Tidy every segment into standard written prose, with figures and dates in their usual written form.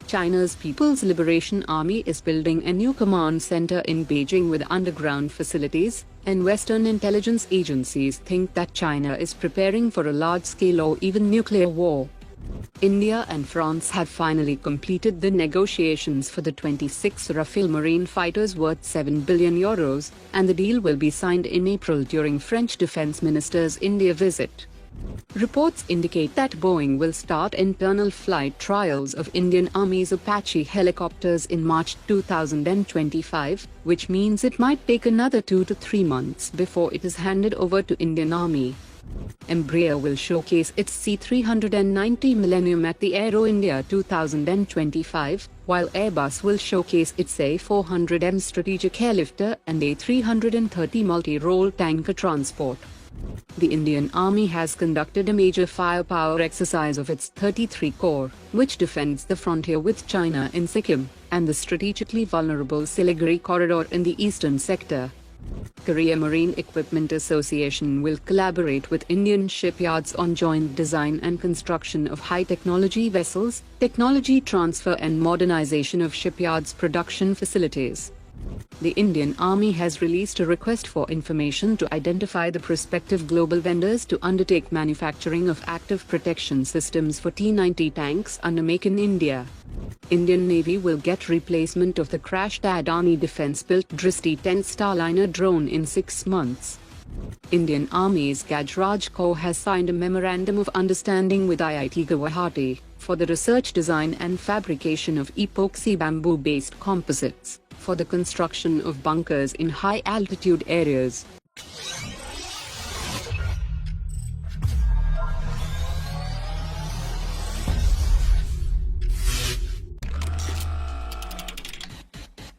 China's People's Liberation Army is building a new command center in Beijing with underground facilities, and Western intelligence agencies think that China is preparing for a large-scale or even nuclear war. India and France have finally completed the negotiations for the 26 Rafale marine fighters worth €7 billion, and the deal will be signed in April during French Defense Minister's India visit. Reports indicate that Boeing will start internal flight trials of Indian Army's Apache helicopters in March 2025, which means it might take another 2 to 3 months before it is handed over to Indian Army. Embraer will showcase its C390 Millennium at the Aero India 2025, while Airbus will showcase its A400M strategic airlifter and A330 multi-role tanker transport. The Indian Army has conducted a major firepower exercise of its 33 Corps, which defends the frontier with China in Sikkim, and the strategically vulnerable Siliguri corridor in the eastern sector. Korea Marine Equipment Association will collaborate with Indian shipyards on joint design and construction of high-technology vessels, technology transfer and modernization of shipyards' production facilities. The Indian Army has released a request for information to identify the prospective global vendors to undertake manufacturing of active protection systems for T-9 tanks under Make in India. Indian Navy will get replacement of the crashed Adani defense-built Dristy-10 Starliner drone in 6 months. Indian Army's Gajraj Corps has signed a Memorandum of Understanding with IIT Guwahati for the research, design and fabrication of epoxy bamboo-based composites for the construction of bunkers in high-altitude areas.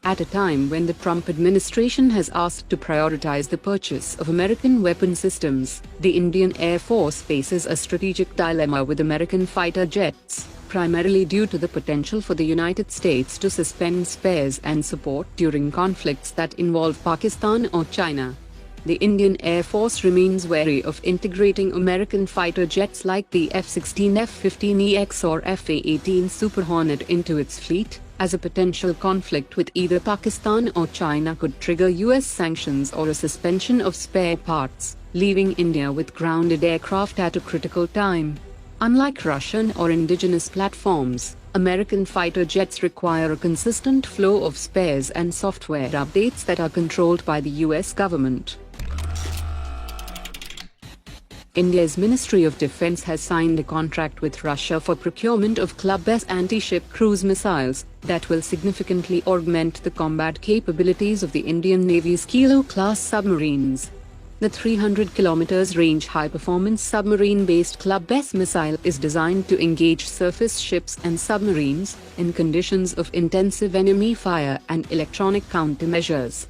At a time when the Trump administration has asked to prioritize the purchase of American weapon systems, the Indian Air Force faces a strategic dilemma with American fighter jets, primarily due to the potential for the United States to suspend spares and support during conflicts that involve Pakistan or China. The Indian Air Force remains wary of integrating American fighter jets like the F-16, F-15EX or F-A-18 Super Hornet into its fleet, as a potential conflict with either Pakistan or China could trigger US sanctions or a suspension of spare parts, leaving India with grounded aircraft at a critical time. Unlike Russian or indigenous platforms, American fighter jets require a consistent flow of spares and software updates that are controlled by the US government. India's Ministry of Defense has signed a contract with Russia for procurement of Klub-S anti-ship cruise missiles that will significantly augment the combat capabilities of the Indian Navy's Kilo-class submarines. The 300 km range high-performance submarine-based Klub-S missile is designed to engage surface ships and submarines in conditions of intensive enemy fire and electronic countermeasures.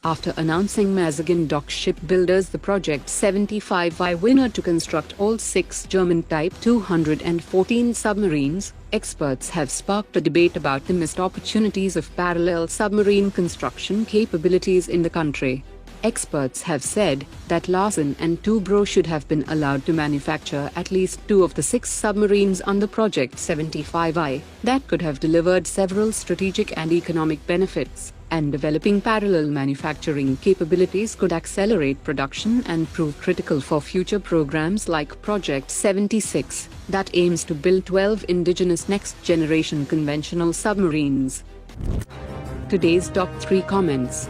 After announcing Mazagan Dock Shipbuilders the Project 75I winner to construct all 6 German Type 214 submarines, experts have sparked a debate about the missed opportunities of parallel submarine construction capabilities in the country. Experts have said that Larsen and Toubro should have been allowed to manufacture at least 2 of the 6 submarines under Project 75I that could have delivered several strategic and economic benefits, and developing parallel manufacturing capabilities could accelerate production and prove critical for future programs like Project 76, that aims to build 12 indigenous next-generation conventional submarines. Today's top 3 comments.